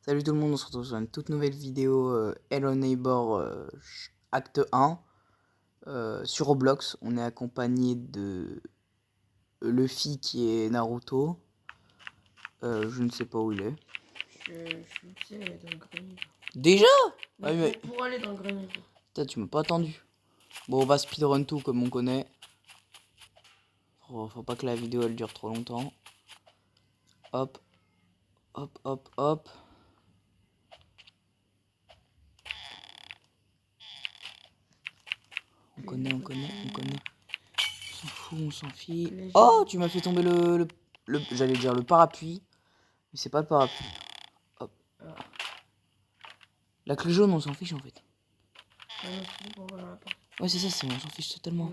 Salut tout le monde, on se retrouve sur une toute nouvelle vidéo Hello Neighbor acte 1 sur Roblox. On est accompagné de Luffy qui est Naruto. Je ne sais pas où il est. Je suis dans le grenier. Déjà Pour aller dans le grenier. Putain, tu m'as pas attendu. Bon, on va speedrun tout comme on connaît. Faut pas que la vidéo elle dure trop longtemps. Hop, hop, hop, hop. On connaît. On s'en fout, on s'en fiche. Oh, tu m'as fait tomber j'allais dire le parapluie. Mais c'est pas le parapluie. Hop. La clé jaune, on s'en fiche en fait. Ouais, c'est ça, on s'en fiche totalement.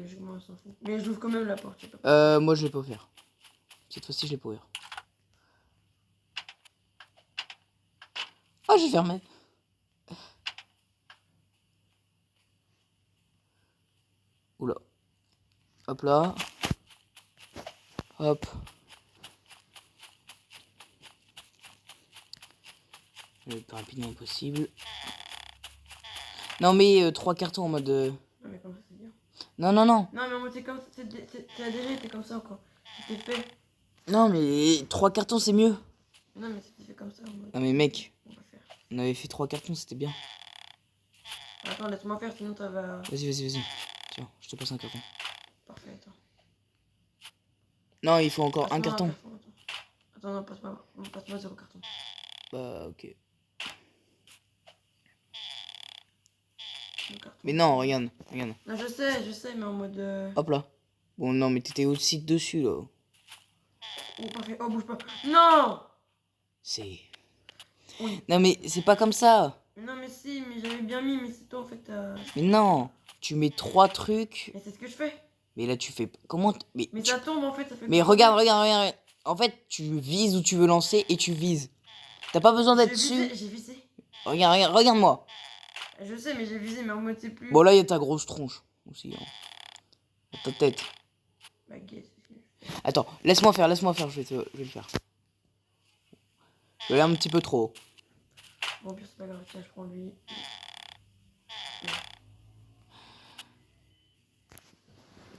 Mais j'ouvre quand même la porte. Moi je l'ai pas ouvert. Cette fois-ci, je l'ai pas ouvert. Oh, j'ai fermé. Oula. Hop là. Hop. Le plus rapidement possible. Non mais 3 cartons en mode... Non mais comme ça c'est bien. Non. Non mais en mode c'est comme ça, t'as déjà été comme ça quoi. C'était fait. Non mais 3 cartons c'est mieux. Non mais c'était fait comme ça en mode... Non mais mec, on va faire. on avait fait 3 cartons, c'était bien. Attends, laisse-moi faire sinon ça va... Vas-y. Tiens, je te passe un carton. Parfait, attends. Non, il faut encore un carton. Attends, non, passe-moi 0 carton. Bah ok. Carton. Mais non, regarde. Non, je sais, mais en mode... Hop là. Bon, non, mais t'étais aussi dessus, là. Oh, parfait. Oh, bouge pas. Non! C'est... Oui. Non, mais c'est pas comme ça. Non, mais si, mais j'avais bien mis, mais c'est toi, en fait... Mais non, tu mets 3 trucs. Mais c'est ce que je fais. Mais là, tu fais... Comment... Mais ça tombe, en fait, ça fait... Mais regarde. En fait, tu vises où tu veux lancer et tu vises. T'as pas besoin d'être dessus. J'ai visé. Regarde-moi. Je sais, mais j'ai visé, mais en mode c'est plus... Bon, là, il y a ta grosse tronche aussi. Hein. Ta tête. Bah, guess. Attends, laisse-moi faire, je vais le faire. Je vais aller un petit peu trop haut. Bon, pire, c'est pas grave, tiens, je prends lui.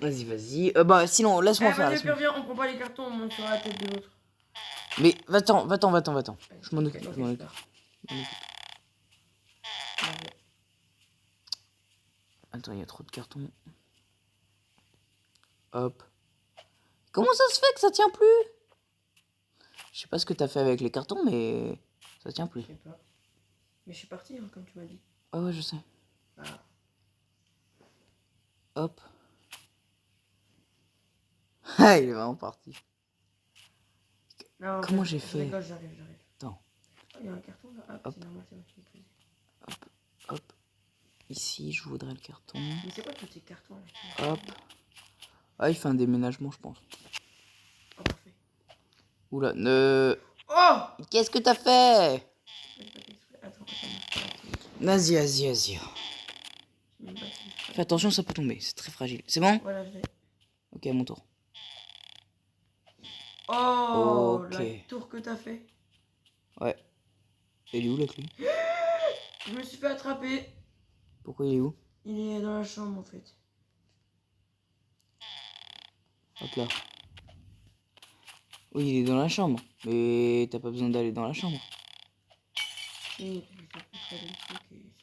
Vas-y. Bah, sinon, laisse-moi faire. Vas-y, viens, on prend pas les cartons, on monte sur la tête de l'autre. Mais, va-t'en. Je m'en occupe, Attends, il y a trop de cartons. Hop. Comment ça se fait que ça tient plus? Je sais pas ce que t'as fait avec les cartons, mais ça tient plus. Je sais pas. Mais je suis parti, hein, comme tu m'as dit. Ouais, je sais. Ah. Hop. Ah, il est vraiment parti. Non, comment j'ai fait? J'arrive. Attends. Oh, il y a un carton là. Hop. C'est normal, c'est moi qui l'ai posé. Hop. Ici, je voudrais le carton. Mais c'est quoi tous ces cartons là? Hop. Ah, il fait un déménagement, je pense. Oh, parfait. Oula, Oh! Qu'est-ce que t'as fait? Attends. Vas-y. Fais attention, ça peut tomber, c'est très fragile. C'est bon? Voilà, je l'ai. Ok, à mon tour. Oh, ok. La tour que t'as fait. Ouais. Elle est où la clé? Je me suis fait attraper. Pourquoi il est où? Il est dans la chambre en fait. Hop là. Oui, il est dans la chambre. Mais t'as pas besoin d'aller dans la chambre.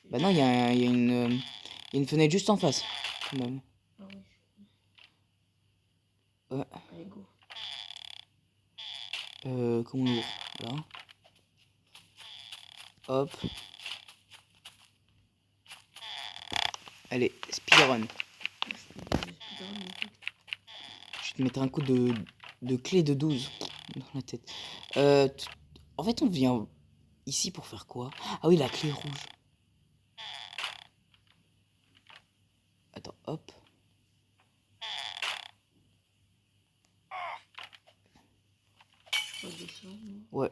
Bah non, il y a une fenêtre juste en face. Quand même. Ah oui. Ouais. Allez, go. Comment on ouvre? Là. Hop. Allez, speedrun. Je vais te mettre un coup de clé de 12 dans la tête. En fait, on vient ici pour faire quoi? Ah oui, la clé rouge. Attends, hop. Ouais.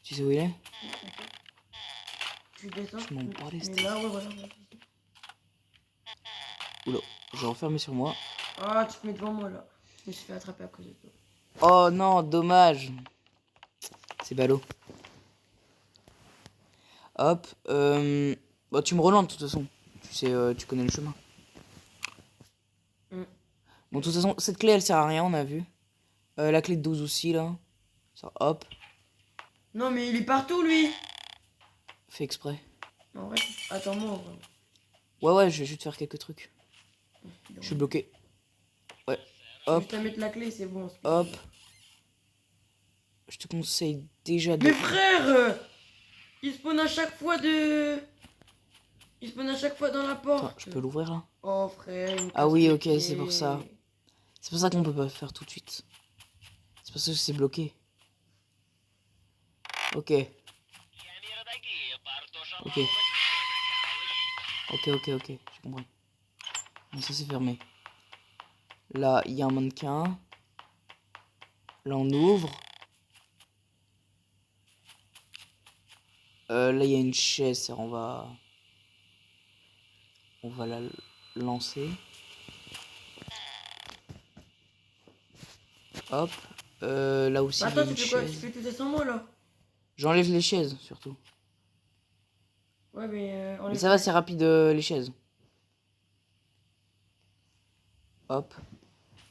Tu sais où il est? Tu descends. Je m'en bats les steaks. Là, ouais, voilà. Oula, j'ai enfermé sur moi. Ah, tu te mets devant moi là. Je me suis fait attraper à cause de toi. Oh non, dommage. C'est ballot. Hop. Bon, tu me relances de toute façon. Tu sais, tu connais le chemin. Bon, de toute façon, cette clé, elle sert à rien, on a vu. La clé de 12 aussi, là. Ça, hop. Non, mais il est partout, lui. Fait exprès. En vrai, attends-moi. En vrai. Ouais, je vais juste faire quelques trucs. Je suis bloqué. Ouais. Hop. Juste à mettre la clé, c'est bon. Hop. Je te conseille déjà de... Mais frère, il spawn à chaque fois de... Il spawn à chaque fois dans la porte. Attends, je peux l'ouvrir, là? Oh, frère, il me Ah casse oui, les ok, pieds. c'est pour ça. C'est pour ça qu'on peut pas faire tout de suite. C'est parce que c'est bloqué. Ok. Ok. Ok, j'ai compris. Bon, ça c'est fermé. Là, il y a un mannequin. Là, on ouvre. Là, il y a une chaise. On va la lancer. Hop. Là aussi, il y a Attends, tu une fais quoi? Tu chaise. fais tout ça sans moi, là? J'enlève les chaises, surtout. Ouais, mais Mais ça va, c'est rapide, les chaises. Hop.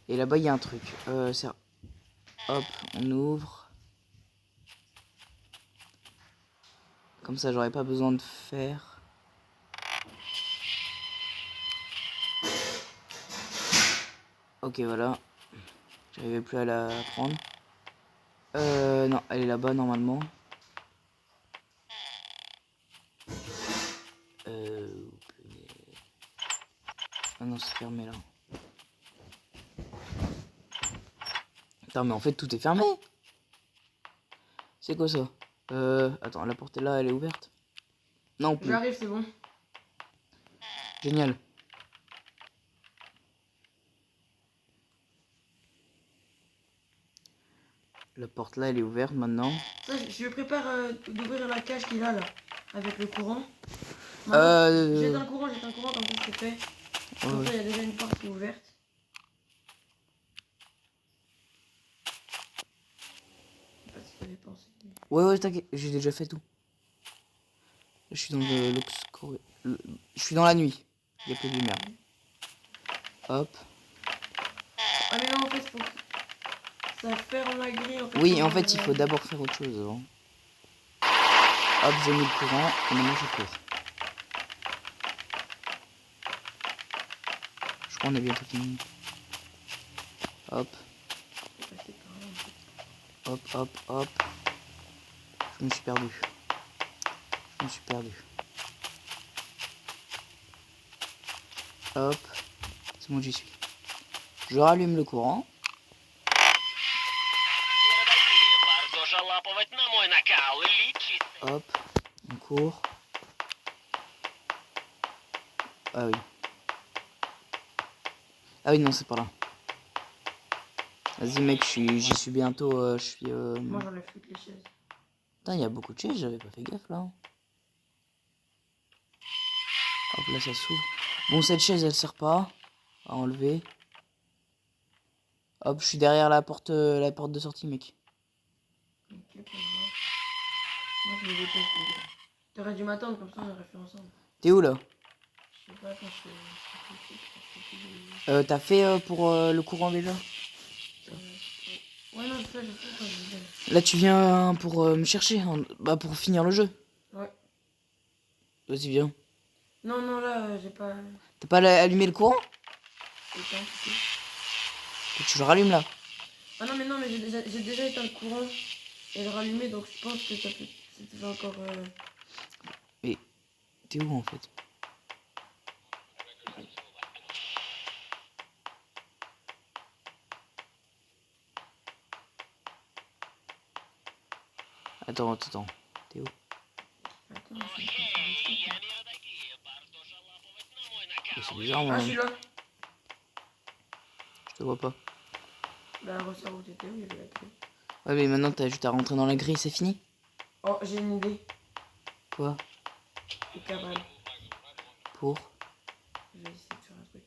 Et là-bas, il y a un truc. Hop, on ouvre. Comme ça, j'aurais pas besoin de faire. Ok, voilà. J'arrivais plus à la prendre. Non, elle est là-bas, normalement. Ah non, c'est fermé, là. Attends, mais en fait, tout est fermé. C'est quoi, ça? Attends, la porte est là, elle est ouverte? Non plus. J'arrive, c'est bon. Génial. La porte là, elle est ouverte maintenant. Ça, je prépare d'ouvrir la cage qu'il a là, avec le courant. Jette un courant, comme ça c'est fait. Comme ça, il y a déjà une porte qui est ouverte. Je sais pas si t'avais pensé. Ouais, t'inquiète, j'ai déjà fait tout. Là, je suis dans je suis dans la nuit. Il y a plus de lumière. Hop. Ah, mais là, en fait, faut que ça ferme la grille. En fait, Oui, en fait, il faut d'abord faire autre chose avant. Hop, j'ai mis le courant et maintenant je cours. Je crois qu'on a bientôt fini. Hop. Hop. Je me suis perdu. Hop. C'est bon, j'y suis. Je rallume le courant. Hop. On court. Ah oui. Ah oui, non, c'est pas là. Vas-y, mec, j'y suis bientôt. Je suis. Moi, j'enlève toutes les chaises. Putain, il y a beaucoup de chaises, j'avais pas fait gaffe là. Hop, là, ça s'ouvre. Bon, cette chaise, elle sert pas à enlever. Hop, je suis derrière la porte de sortie, mec. Ok, pas grave. Moi, je me dépêche. T'aurais dû m'attendre, comme ça, on aurait fait ensemble. T'es où là? Je sais pas quand T'as fait pour le courant déjà? Ouais, non, ça, je sais quand je viens. Là, tu viens pour me chercher, hein, bah pour finir le jeu. Ouais. Vas-y, viens. Non, là, j'ai pas. T'as pas allumé le courant? Éteint, c'est tout. Faut que tu le rallumes là. Ah non, mais j'ai déjà éteint le courant et le rallumé, donc je pense que c'était encore. Mais t'es où en fait? Attends. T'es où? Attends, je suis en train de faire un truc. C'est bizarre, moi. Ah, je suis là. Je te vois pas. Bah, ressort où t'étais, où il y avait la clé. Ouais, mais maintenant t'as juste à rentrer dans la grille, c'est fini? Oh, j'ai une idée. Quoi? Le cavale. Pour? Je vais essayer de faire un truc.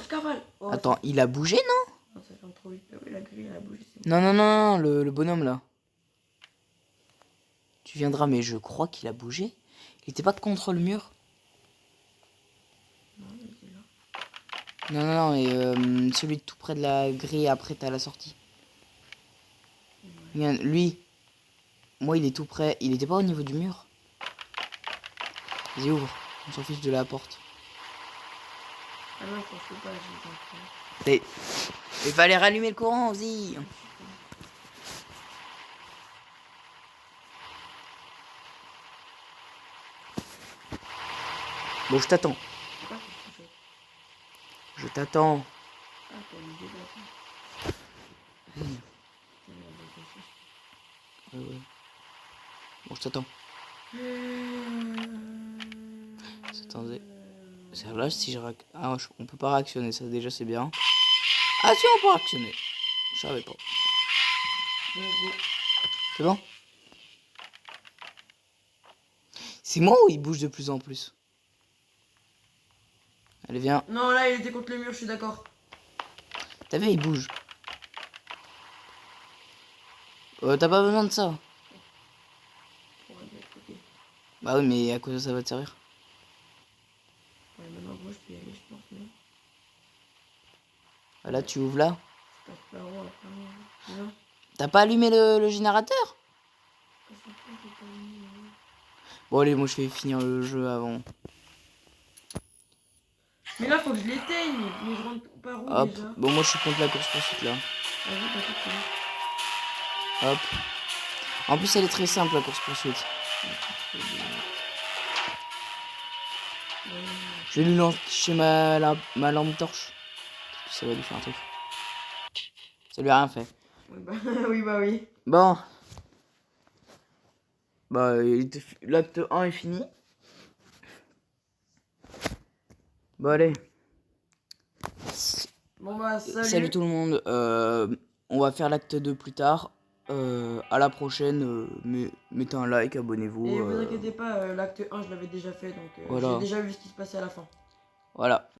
Cavale. Oh, Attends, il a bougé, non? non, ça ferme trop vite. Ah oui, la grille, elle a bougé, c'est bon. Non, le bonhomme là. Tu viendras, mais je crois qu'il a bougé. Il était pas contre le mur. Non, il était là. Non, et celui tout près de la grille, après t'as la sortie. Ouais. Regarde, lui, moi il est tout près. Il était pas au niveau du mur. Vas-y, ouvre. On s'en fiche de la porte. Ah non, je pense pas, j'ai compris. Il fallait rallumer le courant, vas-y. Bon, je t'attends. Je t'attends. Ah, t'as l'idée d'attendre. Ouais. Bon, je t'attends. Attendez. C'est là si je ah, on peut pas réactionner, ça déjà c'est bien. Ah si, on peut réactionner. Je savais pas. C'est bon? C'est moi ou il bouge de plus en plus? Allez, viens. Non, là, il était contre le mur, je suis d'accord. T'as vu, il bouge. T'as pas besoin de ça. Bah oui, mais à quoi ça va te servir? Ouais, maintenant, moi, je peux y aller, je pense, non? Bah là, tu ouvres là. Je passe par où, après? T'as pas allumé le générateur? Bon, allez, moi je vais finir le jeu avant. Mais là, faut que je l'éteigne. Mais je rentre par où Hop. déjà? Bon, moi je suis contre la course poursuite là. Vas-y, t'inquiète. Hop. En plus, elle est très simple la course poursuite. Je vais lui lancer ma lampe torche. Parce que ça va lui faire un truc. Ça lui a rien fait. Oui, bah oui. Bon. Bah, l'acte 1 est fini. Bon, allez. Bon, bah, Salut tout le monde. On va faire l'acte 2 plus tard. À la prochaine. Mettez un like, abonnez-vous. Et vous inquiétez pas, l'acte 1, je l'avais déjà fait. Donc, voilà. j'ai déjà vu ce qui se passait à la fin. Voilà.